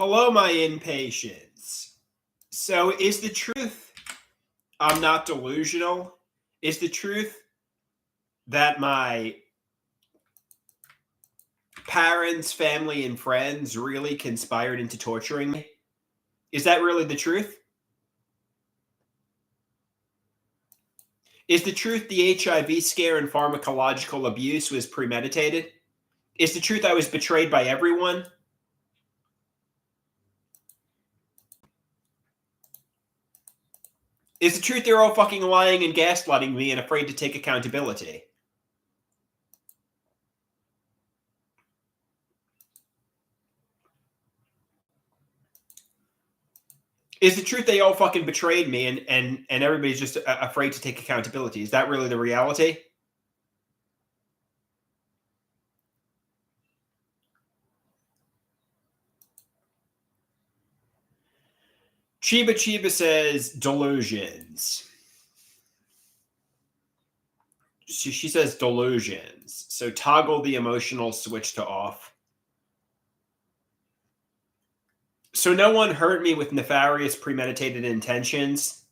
Hello, my impatience. So, is the truth I'm not delusional? Is the truth that my parents, family, and friends really conspired into torturing me? Is that really the truth? Is the truth the HIV scare and pharmacological abuse was premeditated? Is the truth I was betrayed by everyone? Is the truth they're all fucking lying and gaslighting me and afraid to take accountability? Is the truth they all fucking betrayed me and everybody's just afraid to take accountability? Is that really the reality? Chiba Chiba says delusions. She says delusions. So toggle the emotional switch to off. So no one hurt me with nefarious premeditated intentions.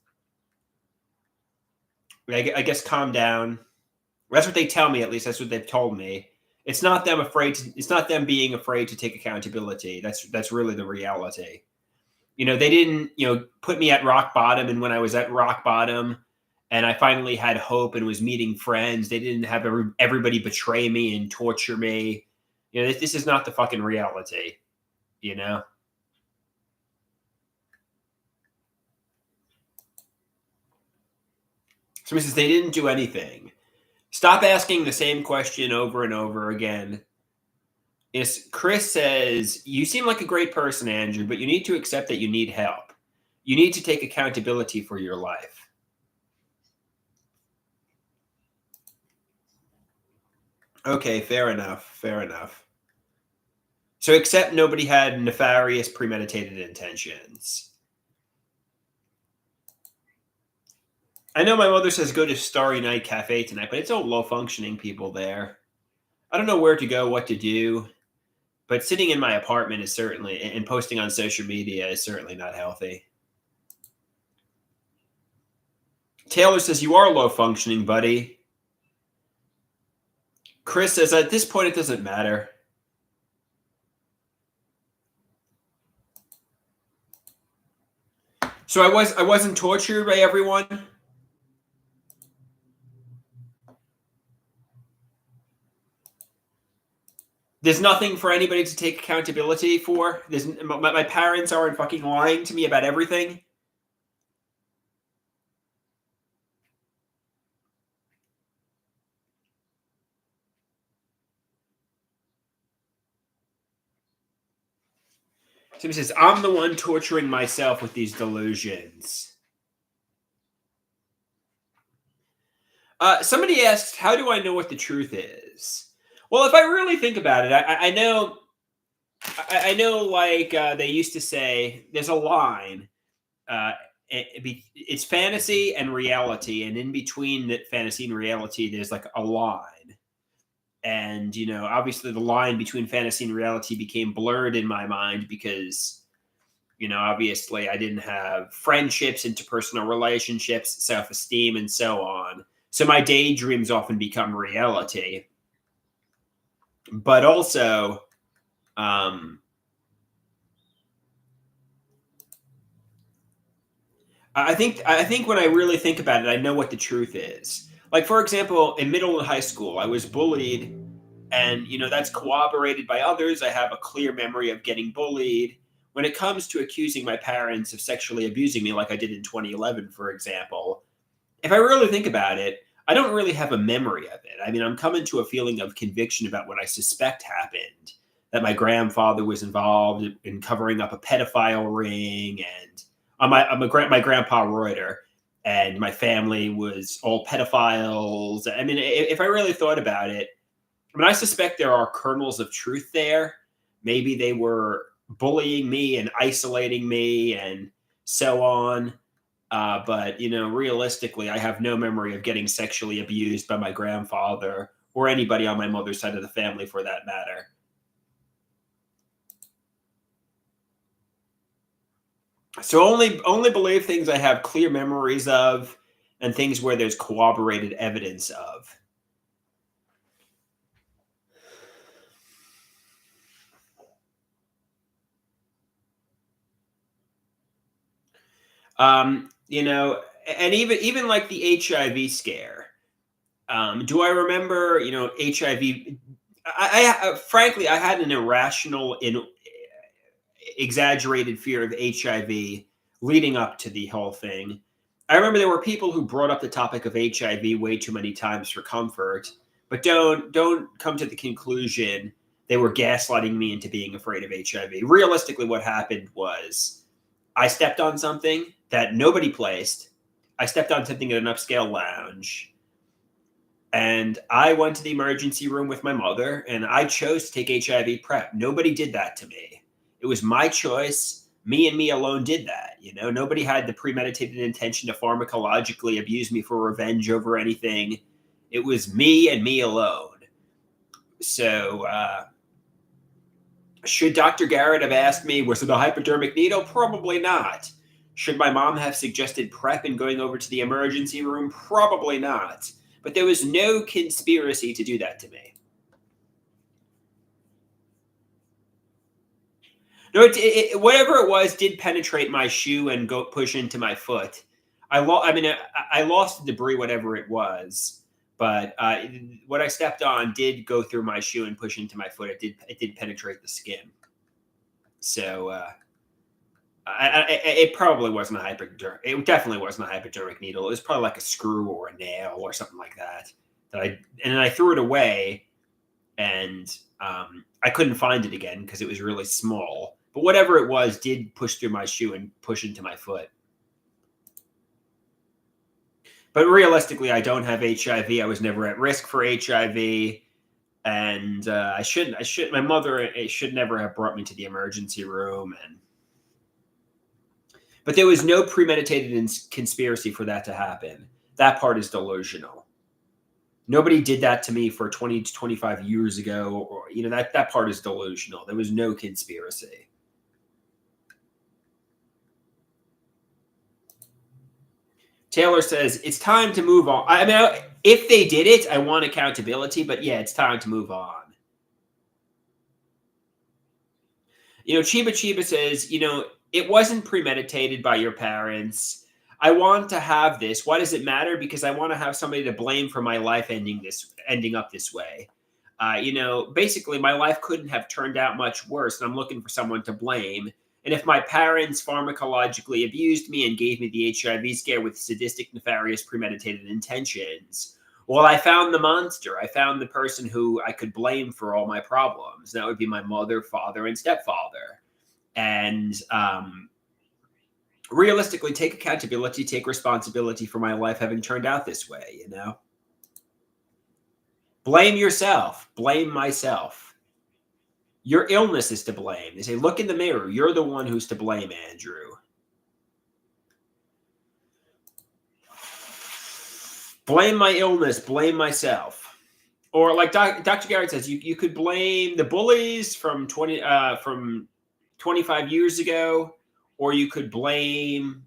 I guess calm down. That's what they tell me, at least that's what they've told me. It's not them afraid to, it's not them being afraid to take accountability. That's really the reality. They didn't, put me at rock bottom, and when I was at rock bottom and I finally had hope and was meeting friends, they didn't have everybody betray me and torture me. This is not the fucking reality, you know? Somebody says they didn't do anything. Stop asking the same question over and over again. Chris says, you seem like a great person, Andrew, but you need to accept that you need help. You need to take accountability for your life. Okay, fair enough. Fair enough. So except nobody had nefarious premeditated intentions. I know my mother says go to Starry Night Cafe tonight, but it's all low functioning people there. I don't know where to go, what to do, but sitting in my apartment is certainly, and posting on social media is certainly not healthy. Taylor says you are low functioning, buddy. Chris says at this point it doesn't matter. So I wasn't tortured by everyone. There's nothing for anybody to take accountability for. My parents aren't fucking lying to me about everything. Somebody says, I'm the one torturing myself with these delusions. Somebody asked, how do I know what the truth is? Well, if I really think about it, I know, like they used to say, there's a line. It's fantasy and reality, and in between that fantasy and reality, there's like a line. And obviously the line between fantasy and reality became blurred in my mind because obviously I didn't have friendships, interpersonal relationships, self-esteem, and so on, so my daydreams often become reality. But also I think when I really think about it, I know what the truth is. Like, for example, in middle and high school, I was bullied, and that's corroborated by others. I have a clear memory of getting bullied. When it comes to accusing my parents of sexually abusing me, like I did in 2011, for example, if I really think about it, I don't really have a memory of it. I mean, I'm coming to a feeling of conviction about what I suspect happened, that my grandfather was involved in covering up a pedophile ring, and my grandpa Reuter, and my family was all pedophiles. I mean, if I really thought about it, I mean, I suspect there are kernels of truth there. Maybe they were bullying me and isolating me and so on. But realistically, I have no memory of getting sexually abused by my grandfather or anybody on my mother's side of the family, for that matter. So only believe things I have clear memories of, and things where there's corroborated evidence of. You know, and even like the HIV scare. Do I remember? You know, HIV. Frankly, I had an irrational, exaggerated fear of HIV leading up to the whole thing. I remember there were people who brought up the topic of HIV way too many times for comfort, but don't come to the conclusion they were gaslighting me into being afraid of HIV. Realistically, what happened was I stepped on something that nobody placed. I stepped on something at an upscale lounge, and I went to the emergency room with my mother, and I chose to take HIV prep. Nobody did that to me. It was my choice. Me and me alone did that. You know, nobody had the premeditated intention to pharmacologically abuse me for revenge over anything. It was me and me alone. So, should Dr. Garrett have asked me, was it a hypodermic needle? Probably not. Should my mom have suggested prep and going over to the emergency room? Probably not. But there was no conspiracy to do that to me. No, whatever it was did penetrate my shoe and go push into my foot. I lost the debris, whatever it was, but what I stepped on did go through my shoe and push into my foot. It did penetrate the skin. So it probably wasn't a hypodermic. It definitely wasn't a hypodermic needle. It was probably like a screw or a nail or something like that. And then I threw it away, and I couldn't find it again because it was really small. But whatever it was did push through my shoe and push into my foot. But realistically, I don't have HIV. I was never at risk for HIV, and I shouldn't. I should. My mother should never have brought me to the emergency room, and but there was no premeditated conspiracy for that to happen. That part is delusional. Nobody did that to me for 20 to 25 years ago, or that part is delusional. There was no conspiracy. Taylor says it's time to move on. I mean, if they did it, I want accountability, but yeah, it's time to move on. Chiba Chiba says, it wasn't premeditated by your parents. I want to have this. Why does it matter? Because I want to have somebody to blame for my life ending up this way. Basically, my life couldn't have turned out much worse, and I'm looking for someone to blame. And if my parents pharmacologically abused me and gave me the HIV scare with sadistic, nefarious, premeditated intentions, well, I found the monster. I found the person who I could blame for all my problems. That would be my mother, father, and stepfather. And realistically, take accountability, take responsibility for my life having turned out this way. Blame yourself. Blame myself. Your illness is to blame. They say, look in the mirror. You're the one who's to blame, Andrew. Blame my illness. Blame myself. Or like Dr. Garrett says, you could blame the bullies from 25 years ago, or you could blame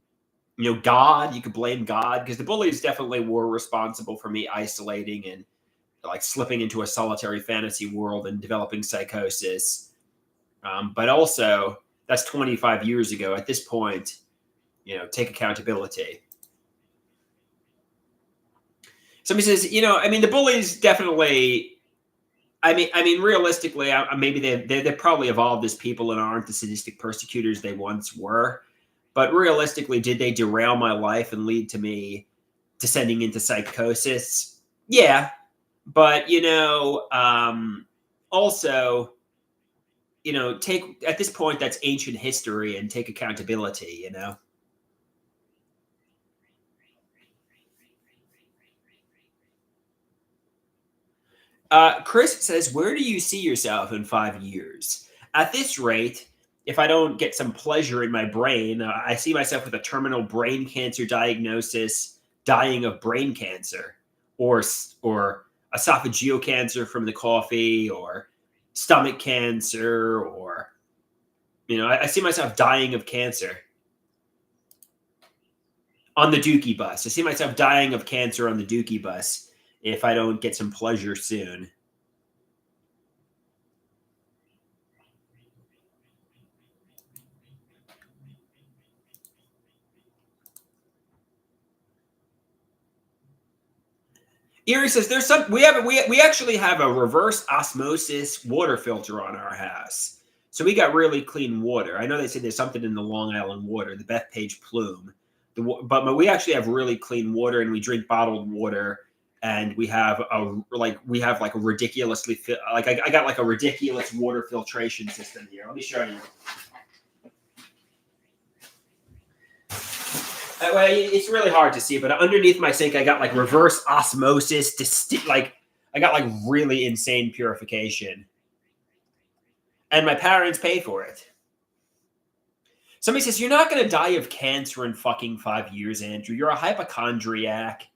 God. You could blame God, because the bullies definitely were responsible for me isolating and like slipping into a solitary fantasy world and developing psychosis. But also, that's 25 years ago. At this point, take accountability. Somebody says, the bullies definitely. Realistically, maybe they probably evolved as people and aren't the sadistic persecutors they once were. But realistically, did they derail my life and lead to me descending into psychosis? Yeah, but also, take at this point that's ancient history and take accountability. Chris says, where do you see yourself in 5 years? At this rate, if I don't get some pleasure in my brain, I see myself with a terminal brain cancer diagnosis, dying of brain cancer, or esophageal cancer from the coffee, or stomach cancer, or I see myself dying of cancer. on the Dookie bus. I see myself dying of cancer on the Dookie bus if I don't get some pleasure soon. Erie says there's some we actually have a reverse osmosis water filter on our house. So we got really clean water. I know they say there's something in the Long Island water, the Bethpage plume. But we actually have really clean water, and we drink bottled water, and we have like a ridiculously I got like a ridiculous water filtration system here. Let me show you. Well, it's really hard to see, but underneath my sink, I got like reverse osmosis, I got like really insane purification, and my parents pay for it. Somebody says, "You're not going to die of cancer in fucking 5 years, Andrew. You're a hypochondriac.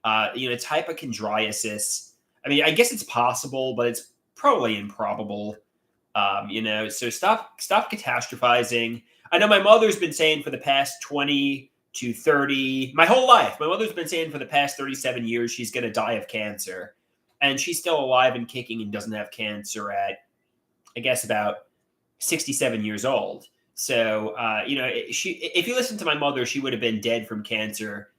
It's hypochondriasis. I mean, I guess it's possible, but it's probably improbable. So stop catastrophizing. I know my mother's been saying for the past 20 to 30, my whole life, my mother's been saying for the past 37 years she's going to die of cancer. And she's still alive and kicking and doesn't have cancer at, I guess, about 67 years old. So, if you listen to my mother, she would have been dead from cancer,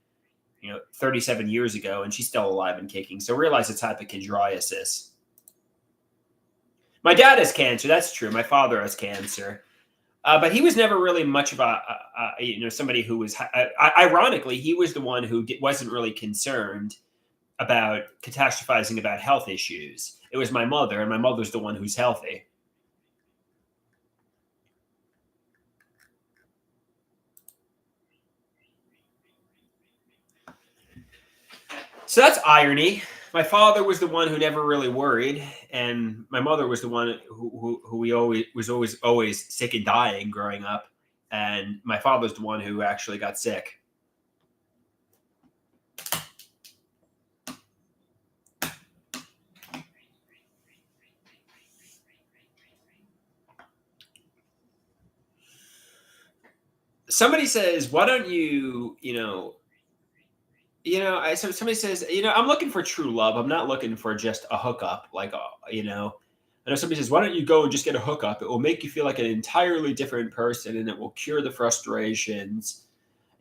37 years ago, and she's still alive and kicking. So realize it's hypochondriasis. My dad has cancer. That's true. My father has cancer. But he was never really much of somebody who was, ironically, he was the one who wasn't really concerned about catastrophizing about health issues. It was my mother, and my mother's the one who's healthy. So that's irony. My father was the one who never really worried, and my mother was the one who we always sick and dying growing up, and my father's the one who actually got sick. Somebody says, "Why don't you, somebody says, I'm looking for true love. I'm not looking for just a hookup. I know somebody says, why don't you go and just get a hookup? It will make you feel like an entirely different person, and it will cure the frustrations.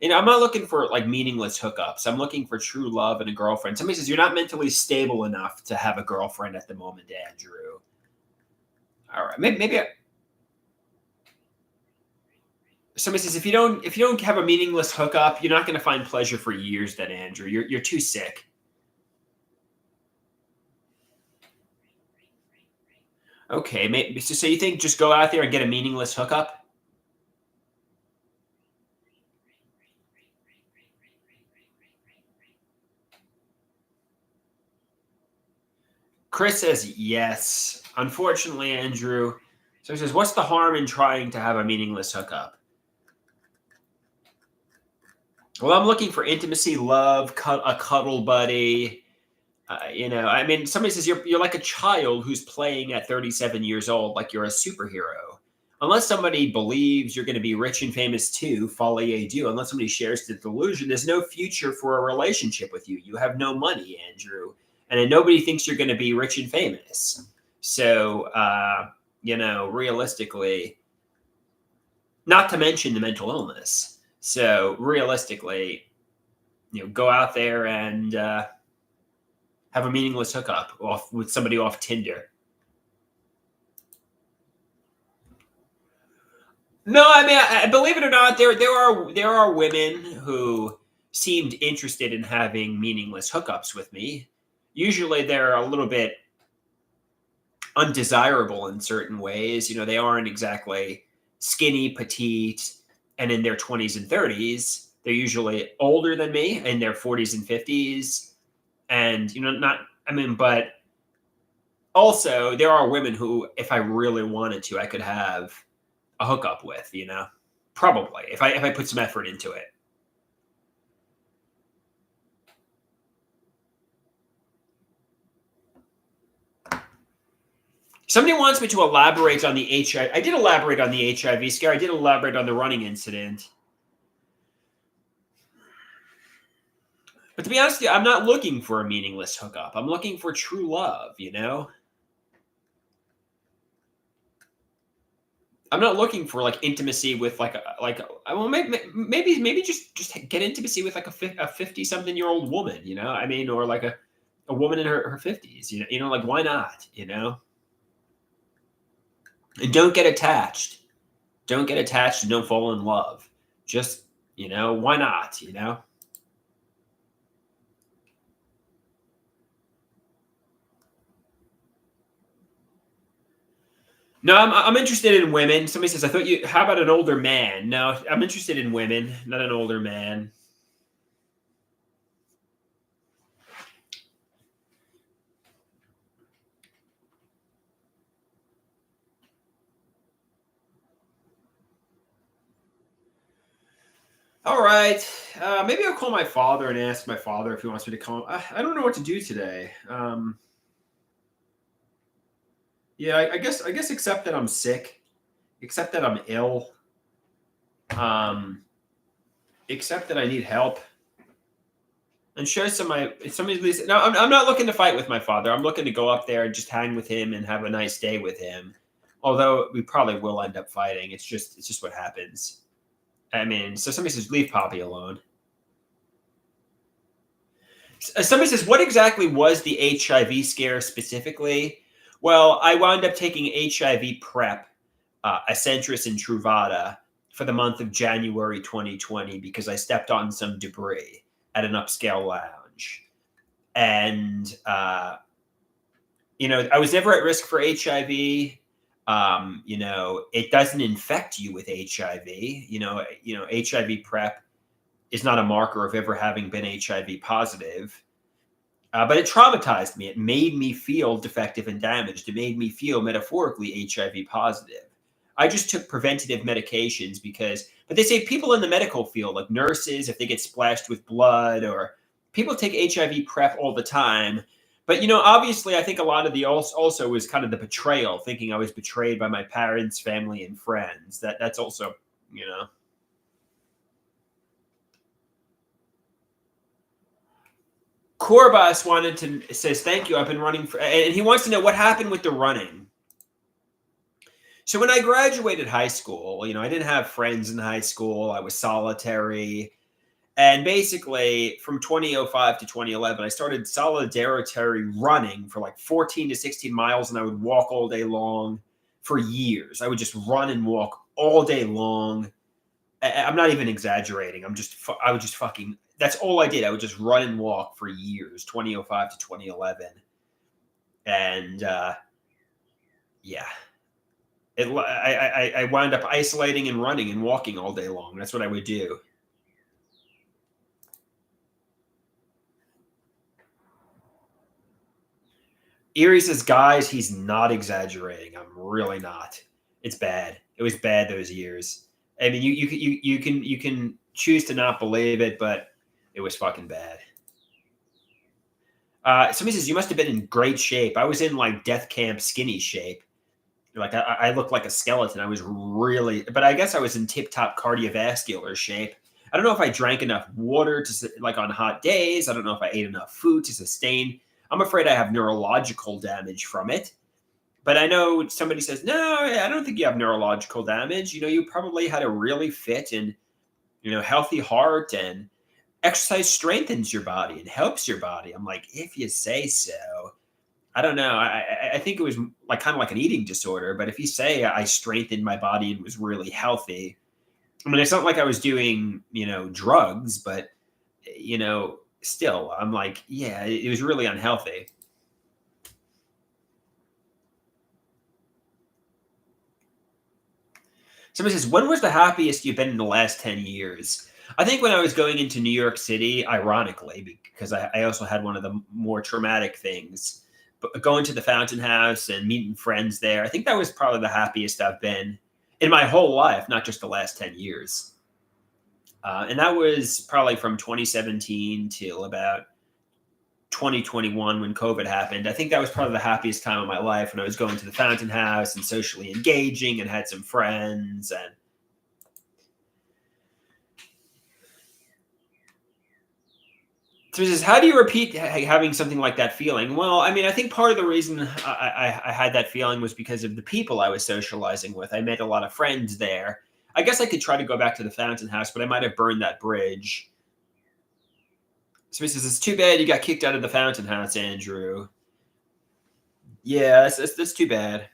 I'm not looking for like meaningless hookups. I'm looking for true love and a girlfriend. Somebody says, you're not mentally stable enough to have a girlfriend at the moment, Andrew. All right. Maybe somebody says, if you don't have a meaningless hookup, you're not going to find pleasure for years then, Andrew. You're too sick. Okay, maybe, so you think just go out there and get a meaningless hookup? Chris says yes. Unfortunately, Andrew. So he says, what's the harm in trying to have a meaningless hookup? Well, I'm looking for intimacy, love, a cuddle buddy. Somebody says you're like a child who's playing at 37 years old, like you're a superhero. Unless somebody believes you're going to be rich and famous too, folie à deux. Unless somebody shares the delusion, there's no future for a relationship with you. You have no money, Andrew, and then nobody thinks you're going to be rich and famous. So, realistically, not to mention the mental illness. So realistically, go out there and have a meaningless hookup with somebody off Tinder. No, I mean, believe it or not, there are women who seemed interested in having meaningless hookups with me. Usually, they're a little bit undesirable in certain ways. They aren't exactly skinny, petite, and in their 20s and 30s. They're usually older than me, in their 40s and 50s. And, but also there are women who, if I really wanted to, I could have a hookup with, probably, if I put some effort into it. Somebody wants me to elaborate on the HIV. I did elaborate on the HIV scare. I did elaborate on the running incident. But to be honest with you, I'm not looking for a meaningless hookup. I'm looking for true love, you know? I'm not looking for like intimacy with well, maybe just get intimacy with like a 50 something year old woman, you know? I mean, or like a woman in her 50s, like why not, you know? And don't get attached. Don't get attached and don't fall in love. Just, why not, you know? No, I'm interested in women. Somebody says, how about an older man? No, I'm interested in women, not an older man. All right. Maybe I'll call my father and ask my father if he wants me to call. I don't know what to do today. Yeah, I guess except that I'm sick, except that I'm ill, um, except that I need help, and share some of these. No, I'm not looking to fight with my father. I'm looking to go up there and just hang with him and have a nice day with him. Although we probably will end up fighting. It's just what happens. I mean, so somebody says leave Poppy alone. Somebody says, what exactly was the HIV scare specifically? Well, I wound up taking HIV PrEP, Acentris and Truvada for the month of January 2020 because I stepped on some debris at an upscale lounge. And, I was never at risk for HIV. It doesn't infect you with HIV. HIV PrEP is not a marker of ever having been HIV positive. But it traumatized me. It made me feel defective and damaged. It made me feel metaphorically HIV positive. I just took preventative medications but they say people in the medical field, like nurses, if they get splashed with blood, or people take HIV PrEP all the time. But, obviously, I think a lot of the also was kind of the betrayal, thinking I was betrayed by my parents, family, and friends. That's also, you know. Corbus says, thank you. I've been running and he wants to know what happened with the running. So when I graduated high school, I didn't have friends in high school. I was solitary. And basically from 2005 to 2011, I started solidarity running for like 14 to 16 miles, and I would walk all day long for years. I would just run and walk all day long. I'm not even exaggerating. I would just fucking, that's all I did. I would just run and walk for years, 2005 to 2011. And yeah, I wound up isolating and running and walking all day long. That's what I would do. Erie says, guys, he's not exaggerating. I'm really not. It's bad. It was bad those years. I mean, you can choose to not believe it, but it was fucking bad. Somebody says you must have been in great shape. I was in like death camp skinny shape. Like I looked like a skeleton. I was really, but I guess I was in tip top cardiovascular shape. I don't know if I drank enough water like on hot days. I don't know if I ate enough food to sustain. I'm afraid I have neurological damage from it. But I know somebody says, no, I don't think you have neurological damage. You probably had a really fit and, healthy heart, and exercise strengthens your body and helps your body. I'm like, if you say so. I don't know. I think it was like kind of like an eating disorder, but if you say I strengthened my body and was really healthy, I mean, it's not like I was doing, drugs, but, still, I'm like, yeah, it was really unhealthy. Somebody says, when was the happiest you've been in the last 10 years? I think when I was going into New York City, ironically, because I also had one of the more traumatic things, but going to the Fountain House and meeting friends there, I think that was probably the happiest I've been in my whole life, not just the last 10 years. And that was probably from 2017 till about 2021 when COVID happened. I think that was probably the happiest time of my life when I was going to the Fountain House and socially engaging and had some friends. And So he says, how do you repeat having something like that feeling? Well, I mean, I think part of the reason I had that feeling was because of the people I was socializing with. I made a lot of friends there. I guess I could try to go back to the Fountain House, but I might have burned that bridge. So he says, it's too bad you got kicked out of the Fountain House, Andrew. Yeah, that's too bad.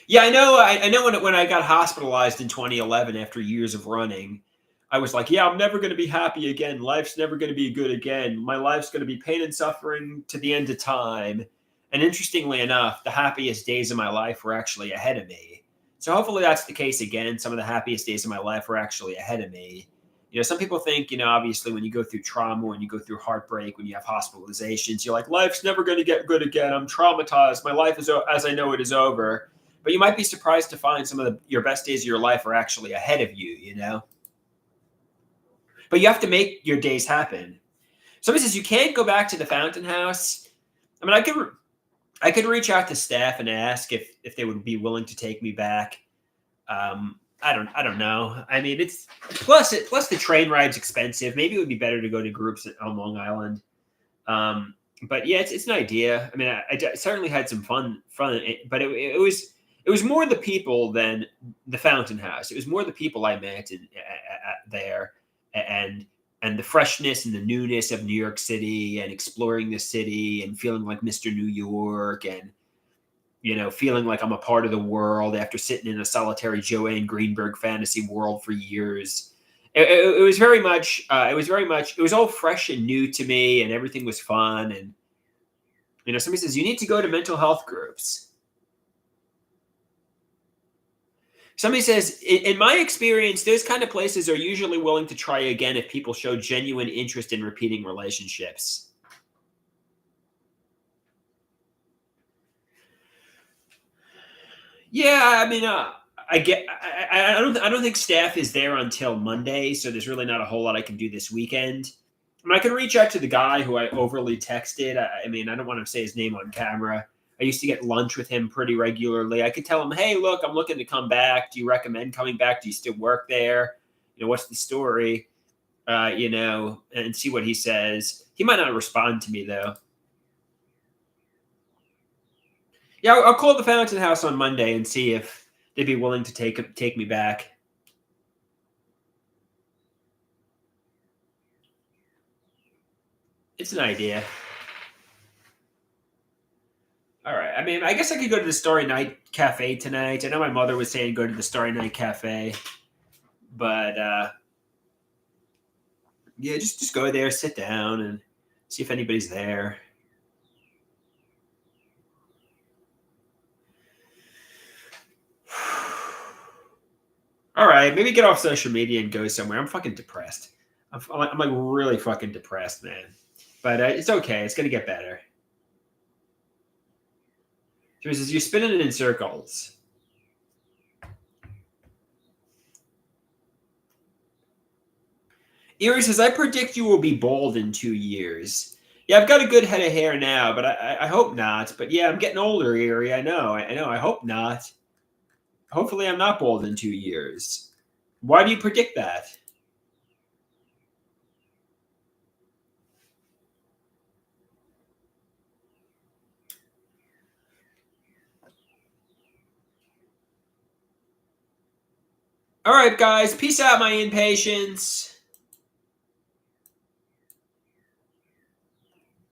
Yeah, I know. I know when I got hospitalized in 2011 after years of running, I was like, yeah, I'm never going to be happy again. Life's never going to be good again. My life's going to be pain and suffering to the end of time. And interestingly enough, the happiest days of my life were actually ahead of me. So hopefully that's the case again. Some of the happiest days of my life were actually ahead of me. Some people think, obviously when you go through trauma, when you go through heartbreak, when you have hospitalizations, you're like, life's never going to get good again. I'm traumatized. My life is, as I know it, is over. But you might be surprised to find some of your best days of your life are actually ahead of you. But you have to make your days happen. Somebody says you can't go back to the Fountain House. I mean, I could reach out to staff and ask if they would be willing to take me back. I don't know. I mean, it's plus the train ride's expensive. Maybe it would be better to go to groups on Long Island. But yeah, it's an idea. I mean, I certainly had some fun, but it was more the people than the Fountain House. It was more the people I met there, and the freshness and the newness of New York City, and exploring the city and feeling like Mr. New York, and feeling like I'm a part of the world after sitting in a solitary Joanne Greenberg fantasy world for years. It was very much. It was all fresh and new to me, and everything was fun. And somebody says you need to go to mental health groups. Somebody says, in my experience, those kind of places are usually willing to try again if people show genuine interest in repeating relationships. Yeah, I mean, I don't think staff is there until Monday, so there's really not a whole lot I can do this weekend. I mean, I can reach out to the guy who I overly texted. I mean, I don't want to say his name on camera. I used to get lunch with him pretty regularly. I could tell him, hey, look, I'm looking to come back. Do you recommend coming back? Do you still work there? What's the story? And see what he says. He might not respond to me, though. Yeah, I'll call the Fountain House on Monday and see if they'd be willing to take me back. It's an idea. All right. I mean, I guess I could go to the Starry Night Cafe tonight. I know my mother was saying go to the Starry Night Cafe, but yeah, just go there, sit down, and see if anybody's there. All right, maybe get off social media and go somewhere. I'm fucking depressed. I'm like really fucking depressed, man. But it's okay. It's gonna get better. She says you're spinning it in circles. Erie says, I predict you will be bald in 2 years. Yeah, I've got a good head of hair now, but I hope not. But yeah, I'm getting older, Erie. I know. I know. I hope not. Hopefully, I'm not bald in 2 years. Why do you predict that? All right, guys. Peace out, my impatience.